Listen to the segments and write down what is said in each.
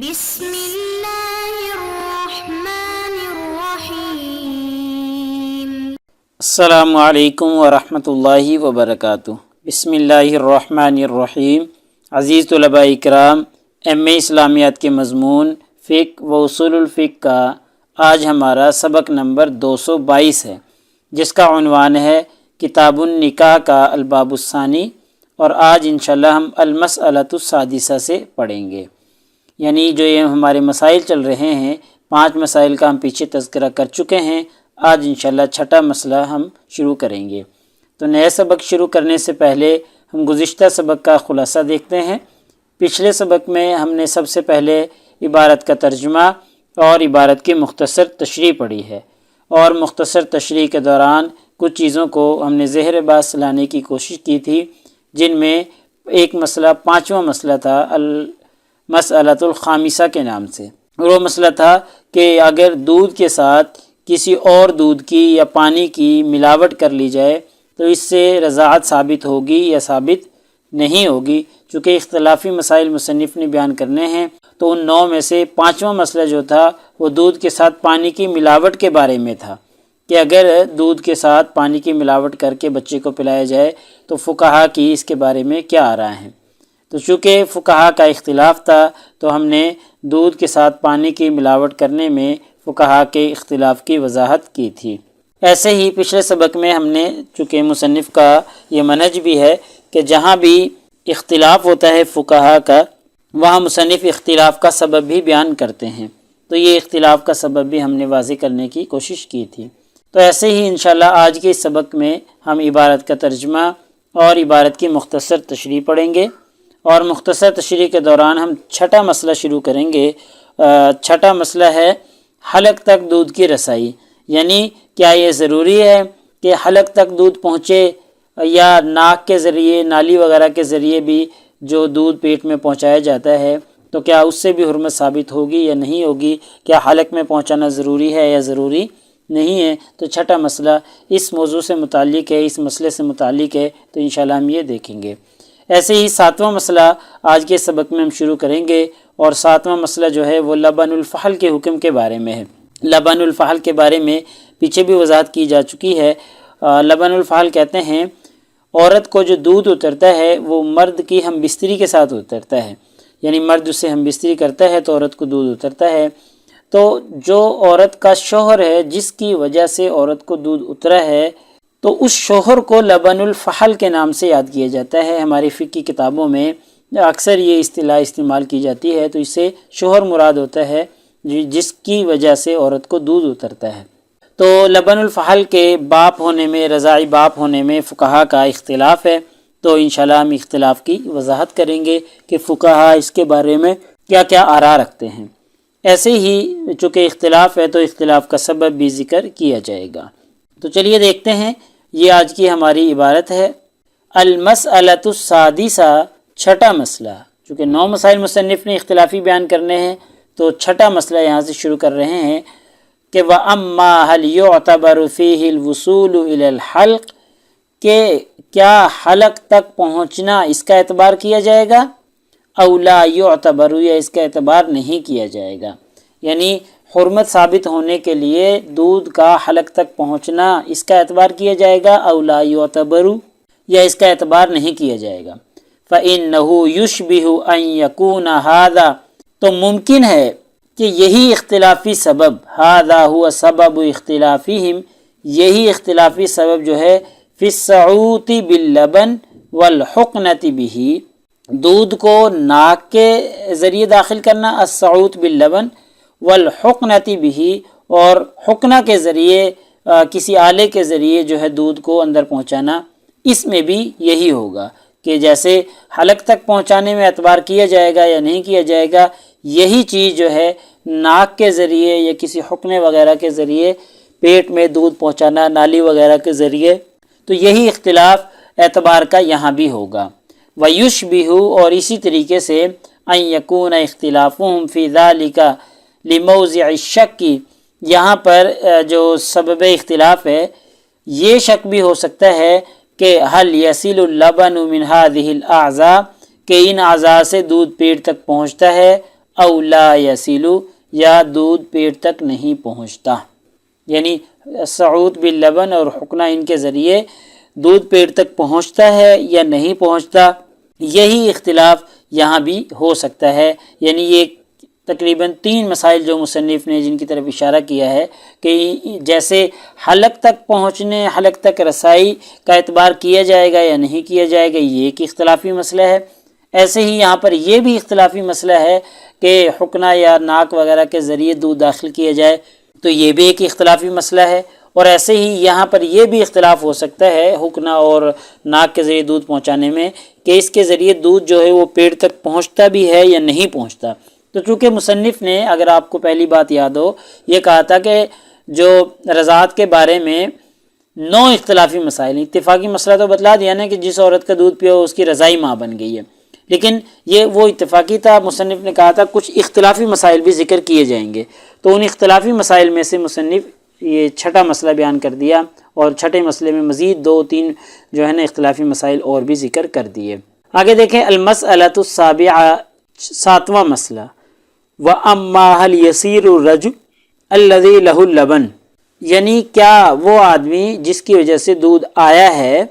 بسم اللہ الرحمن الرحیم۔ السلام علیکم ورحمۃ اللہ وبرکاتہ۔ بسم اللہ الرحمن الرحیم۔ عزیز طلباء اکرام، ایم اے اسلامیات کے مضمون فقہ و اصول الفقہ کا آج ہمارا سبق نمبر 222 ہے، جس کا عنوان ہے کتاب النکاح کا الباب الثانی، اور آج انشاءاللہ ہم المسألۃ السادسہ سے پڑھیں گے۔ یعنی جو یہ ہمارے مسائل چل رہے ہیں، 5 مسائل کا ہم پیچھے تذکرہ کر چکے ہیں، آج انشاءاللہ 6واں مسئلہ ہم شروع کریں گے۔ تو نئے سبق شروع کرنے سے پہلے ہم گزشتہ سبق کا خلاصہ دیکھتے ہیں۔ پچھلے سبق میں ہم نے سب سے پہلے عبارت کا ترجمہ اور عبارت کی مختصر تشریح پڑھی ہے، اور مختصر تشریح کے دوران کچھ چیزوں کو ہم نے ذہن باز لانے کی کوشش کی تھی، جن میں ایک مسئلہ 5واں مسئلہ تھا المسألۃ الخامسہ کے نام سے۔ وہ مسئلہ تھا کہ اگر دودھ کے ساتھ کسی اور دودھ کی یا پانی کی ملاوٹ کر لی جائے تو اس سے رضاعت ثابت ہوگی یا ثابت نہیں ہوگی۔ چونکہ اختلافی مسائل مصنف نے بیان کرنے ہیں، تو ان 9 میں سے 5واں مسئلہ جو تھا وہ دودھ کے ساتھ پانی کی ملاوٹ کے بارے میں تھا، کہ اگر دودھ کے ساتھ پانی کی ملاوٹ کر کے بچے کو پلایا جائے تو فقہا کی اس کے بارے میں کیا آ رہا ہے۔ تو چونکہ فقہا کا اختلاف تھا، تو ہم نے دودھ کے ساتھ پانی کی ملاوٹ کرنے میں فقہا کے اختلاف کی وضاحت کی تھی۔ ایسے ہی پچھلے سبق میں ہم نے، چونکہ مصنف کا یہ منہج بھی ہے کہ جہاں بھی اختلاف ہوتا ہے فقہا کا، وہاں مصنف اختلاف کا سبب بھی بیان کرتے ہیں، تو یہ اختلاف کا سبب بھی ہم نے واضح کرنے کی کوشش کی تھی۔ تو ایسے ہی انشاءاللہ آج کے اس سبق میں ہم عبارت کا ترجمہ اور عبارت کی مختصر تشریح پڑھیں گے، اور مختصر تشریح کے دوران ہم 6واں مسئلہ شروع کریں گے۔ 6واں مسئلہ ہے حلق تک دودھ کی رسائی، یعنی کیا یہ ضروری ہے کہ حلق تک دودھ پہنچے، یا ناک کے ذریعے، نالی وغیرہ کے ذریعے بھی جو دودھ پیٹ میں پہنچایا جاتا ہے، تو کیا اس سے بھی حرمت ثابت ہوگی یا نہیں ہوگی؟ کیا حلق میں پہنچانا ضروری ہے یا ضروری نہیں ہے؟ تو 6واں مسئلہ اس موضوع سے متعلق ہے، اس مسئلے سے متعلق ہے، تو انشاءاللہ ہم یہ دیکھیں گے۔ ایسے ہی 7واں مسئلہ آج کے سبق میں ہم شروع کریں گے، اور 7واں مسئلہ جو ہے وہ لبن الفحل کے حکم کے بارے میں ہے۔ لبن الفحل کے بارے میں پیچھے بھی وضاحت کی جا چکی ہے۔ لبن الفحل کہتے ہیں عورت کو جو دودھ اترتا ہے وہ مرد کی ہم بستری کے ساتھ اترتا ہے، یعنی مرد اس سے ہم بستری کرتا ہے تو عورت کو دودھ اترتا ہے۔ تو جو عورت کا شوہر ہے جس کی وجہ سے عورت کو دودھ اترا ہے، تو اس شوہر کو لبن الفحل کے نام سے یاد کیا جاتا ہے۔ ہماری فقہ کی کتابوں میں اکثر یہ اصطلاح استعمال کی جاتی ہے، تو اس سے شوہر مراد ہوتا ہے جس کی وجہ سے عورت کو دودھ اترتا ہے۔ تو لبن الفحل کے باپ ہونے میں، رضاعی باپ ہونے میں فقہا کا اختلاف ہے، تو انشاءاللہ ہم اختلاف کی وضاحت کریں گے کہ فقہا اس کے بارے میں کیا کیا آراء رکھتے ہیں۔ ایسے ہی چونکہ اختلاف ہے تو اختلاف کا سبب بھی ذکر کیا جائے گا۔ تو چلیے دیکھتے ہیں، یہ آج کی ہماری عبارت ہے المسألۃ السادسہ، 6واں مسئلہ۔ چونکہ 9 مسائل مصنف نے اختلافی بیان کرنے ہیں، تو 6واں مسئلہ یہاں سے شروع کر رہے ہیں کہ وَأَمَّا هَلْ يُعْتَبَرُ فِيهِ الْوُصُولُ إِلَى الْحَلْقِ، کہ کیا حلق تک پہنچنا اس کا اعتبار کیا جائے گا، اَوْ لَا يُعْتَبَرُ، یا اس کا اعتبار نہیں کیا جائے گا۔ یعنی حرمت ثابت ہونے کے لیے دودھ کا حلق تک پہنچنا اس کا اعتبار کیا جائے گا، اَوْ لَا يُعْتَبَرُ، یا اس کا اعتبار نہیں کیا جائے گا۔ فَإِنَّهُ يُشْبِهُ أَن يَكُونَ هَذَا، تو ممکن ہے کہ یہی اختلافی سبب، هَذَا هُوَ سَبَبُ اخْتِلَافِهِمْ، یہی اختلافی سبب جو ہے فِي السَّعُوطِ بِاللَّبَنِ وَالْحُقْنَةِ بِهِ، دودھ کو ناک کے ذریعے داخل کرنا، السعوط باللبن، والحقنۃ بہ، اور حقنہ کے ذریعے، کسی آلے کے ذریعے جو ہے دودھ کو اندر پہنچانا، اس میں بھی یہی ہوگا کہ جیسے حلق تک پہنچانے میں اعتبار کیا جائے گا یا نہیں کیا جائے گا، یہی چیز جو ہے ناک کے ذریعے یا کسی حقنے وغیرہ کے ذریعے پیٹ میں دودھ پہنچانا، نالی وغیرہ کے ذریعے، تو یہی اختلاف اعتبار کا یہاں بھی ہوگا۔ وَيُشْبِهُ، اور اسی طریقے سے أَن يَكُونَ اخْتِلَافُهُمْ فِي ذَلِكَ لِمَوْضِعِ الشَّكِّ، یہاں پر جو سبب اختلاف ہے، یہ شک بھی ہو سکتا ہے کہ هل يصل اللبن من هذه الأعضاء، کہ ان اعضاء سے دودھ پیٹ تک پہنچتا ہے، او لا یسیلو یا دودھ پیٹ تک نہیں پہنچتا، یعنی صعود باللبن اور حقنہ ان کے ذریعے دودھ پیٹ تک پہنچتا ہے یا نہیں پہنچتا، یہی اختلاف یہاں بھی ہو سکتا ہے۔ یعنی یہ تقریباً 3 مسائل جو مصنف نے جن کی طرف اشارہ کیا ہے کہ جیسے حلق تک پہنچنے، حلق تک رسائی کا اعتبار کیا جائے گا یا نہیں کیا جائے گا، یہ ایک اختلافی مسئلہ ہے۔ ایسے ہی یہاں پر یہ بھی اختلافی مسئلہ ہے کہ حقنہ یا ناک وغیرہ کے ذریعے دودھ داخل کیا جائے، تو یہ بھی ایک اختلافی مسئلہ ہے۔ اور ایسے ہی یہاں پر یہ بھی اختلاف ہو سکتا ہے حقنہ اور ناک کے ذریعے دودھ پہنچانے میں کہ اس کے ذریعے دودھ جو ہے وہ پیٹ تک پہنچتا بھی ہے یا نہیں پہنچتا۔ تو چونکہ مصنف نے، اگر آپ کو پہلی بات یاد ہو، یہ کہا تھا کہ جو رضاعت کے بارے میں 9 اختلافی مسائل، اتفاقی مسئلہ تو بتلا دیا نا کہ جس عورت کا دودھ پیا اس کی رضائی ماں بن گئی ہے، لیکن یہ وہ اتفاقی تھا۔ مصنف نے کہا تھا کچھ اختلافی مسائل بھی ذکر کیے جائیں گے، تو ان اختلافی مسائل میں سے مصنف یہ 6واں مسئلہ بیان کر دیا، اور 6 مسئلے میں مزید 2-3 جو ہے نا اختلافی مسائل اور بھی ذکر کر دیے۔ آگے دیکھیں المسألۃ السابعہ، 7واں مسئلہ، وَأَمَّا هَلْ يَسِيرُ الرَّجُلُ الَّذِي لَهُ اللَّبَنُ، یعنی کیا وہ آدمی جس کی وجہ سے دودھ آیا ہے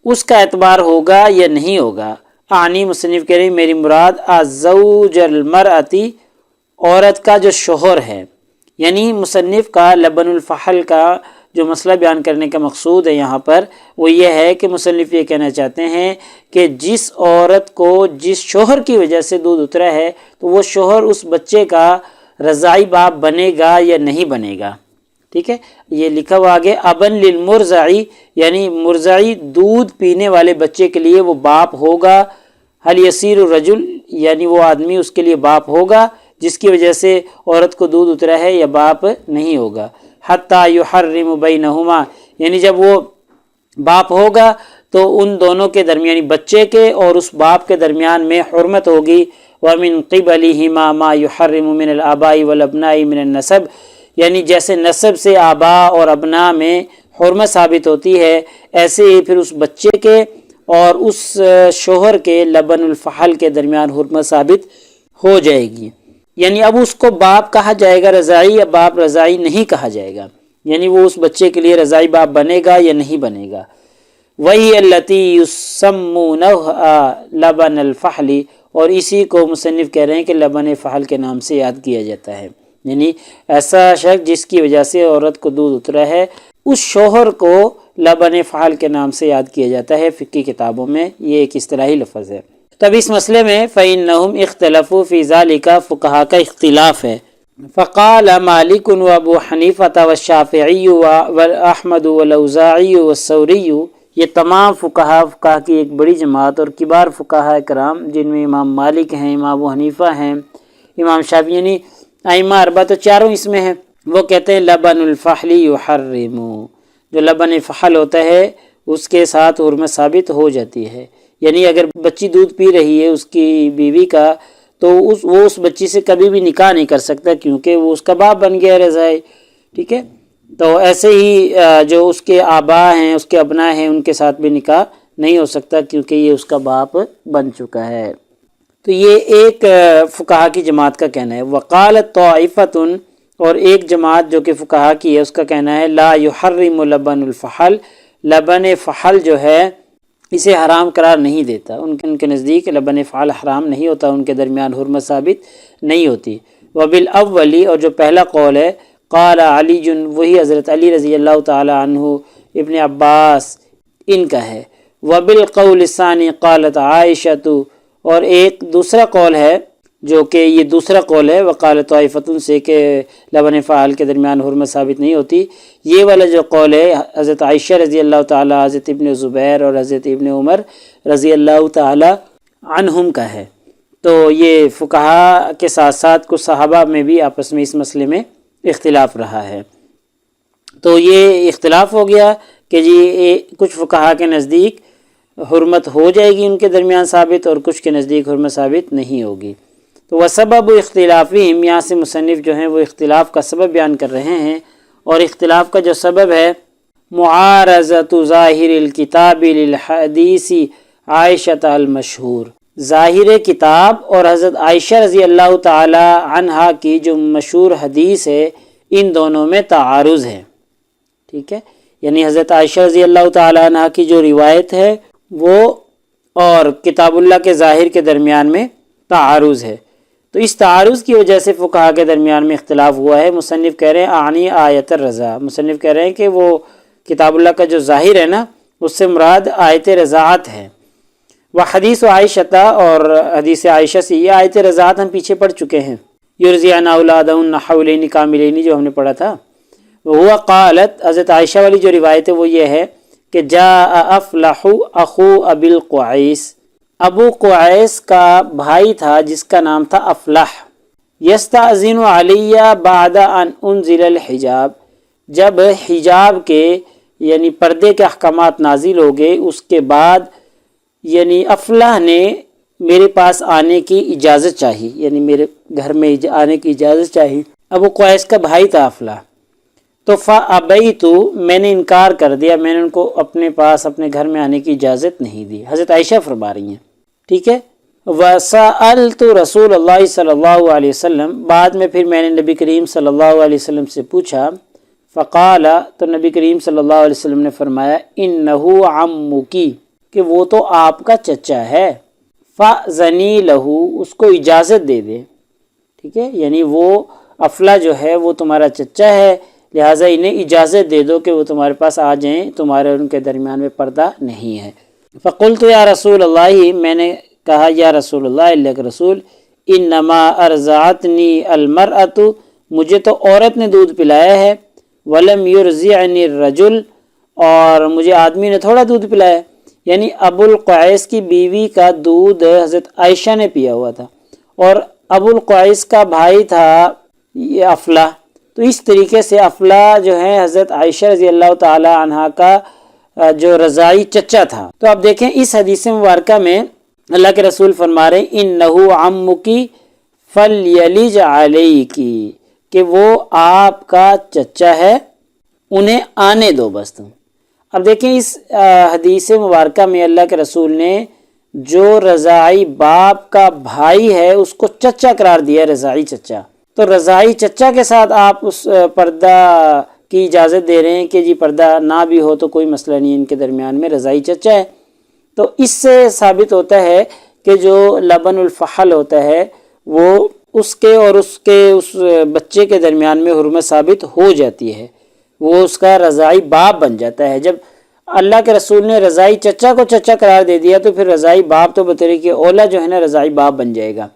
اس کا اعتبار ہوگا یا نہیں ہوگا۔ اعنی مصنف کہہ رہے میری مراد الزوج المرأتی، عورت کا جو شوہر ہے، یعنی مصنف کا لبن الفحل کا جو مسئلہ بیان کرنے کا مقصود ہے یہاں پر وہ یہ ہے کہ مصنف یہ کہنا چاہتے ہیں کہ جس عورت کو جس شوہر کی وجہ سے دودھ اترا ہے تو وہ شوہر اس بچے کا رضائی باپ بنے گا یا نہیں بنے گا۔ ٹھیک ہے، یہ لکھا ہوا آگے ابن للمرضعی، یعنی مرضعی دودھ پینے والے بچے کے لیے وہ باپ ہوگا۔ حل یسیر الرجل، یعنی وہ آدمی اس کے لیے باپ ہوگا جس کی وجہ سے عورت کو دودھ اترا ہے، یا باپ نہیں ہوگا۔ حتیٰ یحرم بینہما، یعنی جب وہ باپ ہوگا تو ان دونوں کے درمیان، بچے کے اور اس باپ کے درمیان میں حرمت ہوگی۔ ومن قبلہما ما یحرم من الآباء والابناء من النسب، یعنی جیسے نسب سے آباء اور ابناء میں حرمت ثابت ہوتی ہے، ایسے ہی پھر اس بچے کے اور اس شوہر کے لبن الفحل کے درمیان حرمت ثابت ہو جائے گی۔ یعنی اب اس کو باپ کہا جائے گا رضائی، یا باپ رضائی نہیں کہا جائے گا، یعنی وہ اس بچے کے لیے رضائی باپ بنے گا یا نہیں بنے گا۔ وہی التی یسمونہا لبن الفحل، اور اسی کو مصنف کہہ رہے ہیں کہ لبن فحل کے نام سے یاد کیا جاتا ہے، یعنی ایسا شخص جس کی وجہ سے عورت کو دودھ اترا ہے اس شوہر کو لبن فحل کے نام سے یاد کیا جاتا ہے فقہی کتابوں میں، یہ ایک اصطلاحی لفظ ہے۔ تب اس مسئلے میں فَإِنَّهُمْ اخْتَلَفُوا فِي ذَلِكَ، فقہا کا اختلاف ہے۔ فقال مالک وابو حنیفہ والشافعی واحمد والاوزاعی والثوری، یہ تمام فقہا کی ایک بڑی جماعت اور کبار فقہا کرام جن میں امام مالک ہیں، امام ابو حنیفہ ہیں، امام شافعی، یعنی ائمہ اربعہ تو چاروں اس میں ہیں، وہ کہتے ہیں لبن الفحل یحرم، جو لبن فحل ہوتا ہے اس کے ساتھ حرمت ثابت ہو جاتی ہے۔ یعنی اگر بچی دودھ پی رہی ہے اس کی بیوی کا، تو وہ اس بچی سے کبھی بھی نکاح نہیں کر سکتا کیونکہ وہ اس کا باپ بن گیا رضائی۔ ٹھیک ہے، تو ایسے ہی جو اس کے آباء ہیں، اس کے ابناء ہیں، ان کے ساتھ بھی نکاح نہیں ہو سکتا کیونکہ یہ اس کا باپ بن چکا ہے۔ تو یہ ایک فقہا کی جماعت کا کہنا ہے۔ وقالت طائفۃ، اور ایک جماعت جو کہ فقہا کی ہے اس کا کہنا ہے لا یحرم لبن الفحل، لبن فحل جو ہے اسے حرام قرار نہیں دیتا، ان کے نزدیک لبن فحل حرام نہیں ہوتا، ان کے درمیان حرمت ثابت نہیں ہوتی۔ وبالاولی، اور جو پہلا قول ہے قال علی، وہی حضرت علی رضی اللہ تعالی عنہ، ابن عباس، ان کا ہے۔ وبالقول الثانی قالت عائشہ، اور ایک دوسرا قول ہے جو کہ یہ دوسرا قول ہے وقالت طائفۃ سے کہ لبن فحل کے درمیان حرمت ثابت نہیں ہوتی، یہ والا جو قول ہے حضرت عائشہ رضی اللہ تعالی، حضرت ابن زبیر اور حضرت ابن عمر رضی اللہ تعالی عنہم کا ہے۔ تو یہ فقہا کے ساتھ ساتھ کچھ صحابہ میں بھی آپس میں اس مسئلے میں اختلاف رہا ہے۔ تو یہ اختلاف ہو گیا کہ جی کچھ فقہا کے نزدیک حرمت ہو جائے گی ان کے درمیان ثابت، اور کچھ کے نزدیک حرمت ثابت نہیں ہوگی۔ تو وسبب اختلافہم، یہاں سے مصنف جو ہیں وہ اختلاف کا سبب بیان کر رہے ہیں، اور اختلاف کا جو سبب ہے معارضۃ ظاہر الکتاب للحدیث عائشہ المشہور، ظاہر کتاب اور حضرت عائشہ رضی اللہ تعالی عنہا کی جو مشہور حدیث ہے، ان دونوں میں تعارض ہے، ٹھیک ہے، یعنی حضرت عائشہ رضی اللہ تعالی عنہا کی جو روایت ہے وہ اور کتاب اللہ کے ظاہر کے درمیان میں تعارض ہے۔ تو اس تعارض کی وجہ سے فقہا کے درمیان میں اختلاف ہوا ہے۔ مصنف کہہ رہے ہیں اعنی آیت الرضا، مصنف کہہ رہے ہیں کہ وہ کتاب اللہ کا جو ظاہر ہے نا، اس سے مراد آیت رضاعت ہے۔ وحدیث عائشہ، اور حدیث عائشہ سے یہ آیت رضاعت ہم پیچھے پڑھ چکے ہیں، یرضعن اولادہن حولین کاملین جو ہم نے پڑھا تھا۔ وہ قالت، حضرت عائشہ والی جو روایت ہے وہ یہ ہے کہ جاء افلح اخو ابی القعیس، ابو قعیس کا بھائی تھا جس کا نام تھا افلح، یستأذن علی بعد ان انزل الحجاب، جب حجاب کے یعنی پردے کے احکامات نازل ہو گئے اس کے بعد یعنی افلح نے میرے پاس آنے کی اجازت چاہی، یعنی میرے گھر میں آنے کی اجازت چاہی۔ ابو قعیس کا بھائی تھا افلح، تو فابیت، میں نے انکار کر دیا، میں نے ان کو اپنے پاس اپنے گھر میں آنے کی اجازت نہیں دی۔ حضرت عائشہ فرما رہی ہیں، ٹھیک ہے۔ وسألت رسول اللہ صلی اللہ علیہ وسلم، بعد میں پھر میں نے نبی کریم صلی اللہ علیہ وسلم سے پوچھا، فقال، تو نبی کریم صلی اللہ علیہ وسلم نے فرمایا، انہ عمکی، کہ وہ تو آپ کا چچا ہے، فأذنی لہ، اس کو اجازت دے دے، ٹھیک ہے، یعنی وہ افلا جو ہے وہ تمہارا چچا ہے، لہٰذا انہیں اجازت دے دو کہ وہ تمہارے پاس آ جائیں، تمہارے اور ان کے درمیان میں پردہ نہیں ہے۔ فقلت یا رسول اللہ، میں نے کہا یا رسول اللہ، اللہ کے رسول، انما ارضعتنی المرأۃ، مجھے تو عورت نے دودھ پلایا ہے، ولم یرضعنی الرجل، اور مجھے آدمی نے تھوڑا دودھ پلایا، یعنی ابو القعیس کی بیوی کا دودھ حضرت عائشہ نے پیا ہوا تھا، اور ابو القعیس کا بھائی تھا یہ افلا، تو اس طریقے سے افلا جو ہے حضرت عائشہ رضی اللہ تعالی عنہا کا جو رضاعی چچا تھا۔ تو اب دیکھیں اس حدیث مبارکہ میں اللہ کے رسول فرما رہے ہیں انہو عمکی فلیلج علیکی، کہ وہ آپ کا چچا ہے، انہیں آنے دو بس تم۔ اب دیکھیں اس حدیث مبارکہ میں اللہ کے رسول نے جو رضاعی باپ کا بھائی ہے اس کو چچا قرار دیا، رضاعی چچا، تو رضاعی چچا کے ساتھ آپ اس پردہ کی اجازت دے رہے ہیں کہ جی پردہ نہ بھی ہو تو کوئی مسئلہ نہیں، ان کے درمیان میں رضاعی چچا ہے۔ تو اس سے ثابت ہوتا ہے کہ جو لبن الفحل ہوتا ہے وہ اس کے اور اس بچے کے درمیان میں حرمت ثابت ہو جاتی ہے، وہ اس کا رضاعی باپ بن جاتا ہے۔ جب اللہ کے رسول نے رضاعی چچا کو چچا قرار دے دیا تو پھر رضاعی باپ تو بطریقہ اولا جو ہے نا رضاعی باپ بن جائے گا۔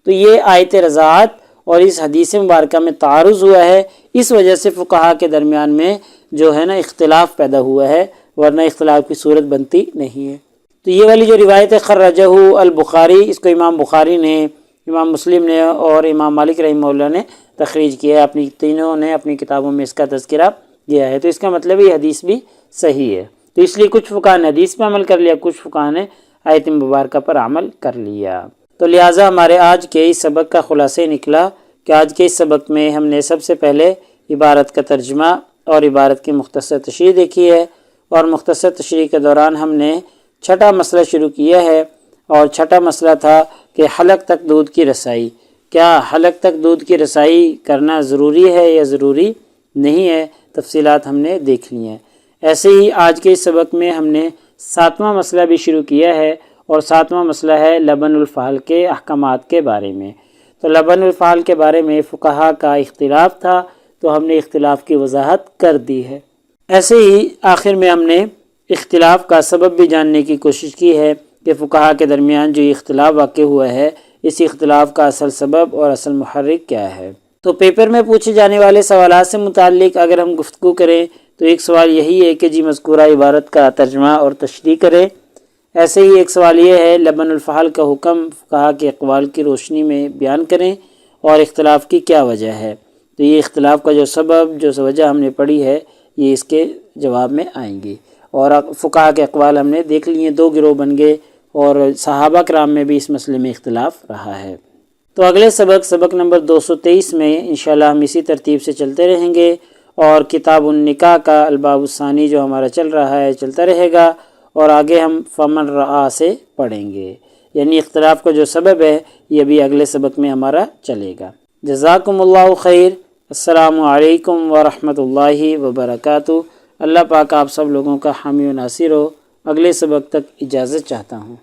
تو یہ آیت رضاعت اور اس حدیث مبارکہ میں تعارض ہوا ہے، اس وجہ سے فقہا کے درمیان میں جو ہے نا اختلاف پیدا ہوا ہے، ورنہ اختلاف کی صورت بنتی نہیں ہے۔ تو یہ والی جو روایت خرجہ البخاری، اس کو امام بخاری نے، امام مسلم نے اور امام مالک رحمہ اللہ نے تخریج کیا ہے، اپنی تینوں نے اپنی کتابوں میں اس کا تذکرہ کیا ہے۔ تو اس کا مطلب یہ حدیث بھی صحیح ہے، تو اس لیے کچھ فقہا نے حدیث پہ عمل کر لیا، کچھ فقہا نے آیت مبارکہ پر عمل کر لیا۔ تو لہٰذا ہمارے آج کے اس سبق کا خلاصہ نکلا کہ آج کے اس سبق میں ہم نے سب سے پہلے عبارت کا ترجمہ اور عبارت کی مختصر تشریح دیکھی ہے، اور مختصر تشریح کے دوران ہم نے چھٹا مسئلہ شروع کیا ہے، اور چھٹا مسئلہ تھا کہ حلق تک دودھ کی رسائی، کیا حلق تک دودھ کی رسائی کرنا ضروری ہے یا ضروری نہیں ہے، تفصیلات ہم نے دیکھ لی ہیں۔ ایسے ہی آج کے اس سبق میں ہم نے 7واں مسئلہ بھی شروع کیا ہے، اور 7واں مسئلہ ہے لبن الفحل کے احکامات کے بارے میں۔ تو لبن الفحل کے بارے میں فقہا کا اختلاف تھا، تو ہم نے اختلاف کی وضاحت کر دی ہے۔ ایسے ہی آخر میں ہم نے اختلاف کا سبب بھی جاننے کی کوشش کی ہے کہ فقہا کے درمیان جو اختلاف واقع ہوا ہے، اس اختلاف کا اصل سبب اور اصل محرک کیا ہے۔ تو پیپر میں پوچھے جانے والے سوالات سے متعلق اگر ہم گفتگو کریں تو ایک سوال یہی ہے کہ جی مذکورہ عبارت کا ترجمہ اور تشریح کریں۔ ایسے ہی ایک سوال یہ ہے لبن الفحل کا حکم فقہا کے اقوال کی روشنی میں بیان کریں، اور اختلاف کی کیا وجہ ہے۔ تو یہ اختلاف کا جو سبب، جو وجہ ہم نے پڑھی ہے، یہ اس کے جواب میں آئیں گی۔ اور فقہا کے اقوال ہم نے دیکھ لیے، 2 گروہ بن گئے، اور صحابہ کرام میں بھی اس مسئلے میں اختلاف رہا ہے۔ تو اگلے سبق نمبر 223 میں انشاءاللہ ہم اسی ترتیب سے چلتے رہیں گے، اور کتاب النکاح کا الباب الثانی جو ہمارا چل رہا ہے چلتا رہے گا، اور آگے ہم فمن رعا سے پڑھیں گے۔ یعنی اختلاف کا جو سبب ہے یہ بھی اگلے سبق میں ہمارا چلے گا۔ جزاکم اللہ خیر۔ السلام علیکم ورحمۃ اللہ وبرکاتہ۔ اللہ پاک آپ سب لوگوں کا حامی و ناصر ہو۔ اگلے سبق تک اجازت چاہتا ہوں۔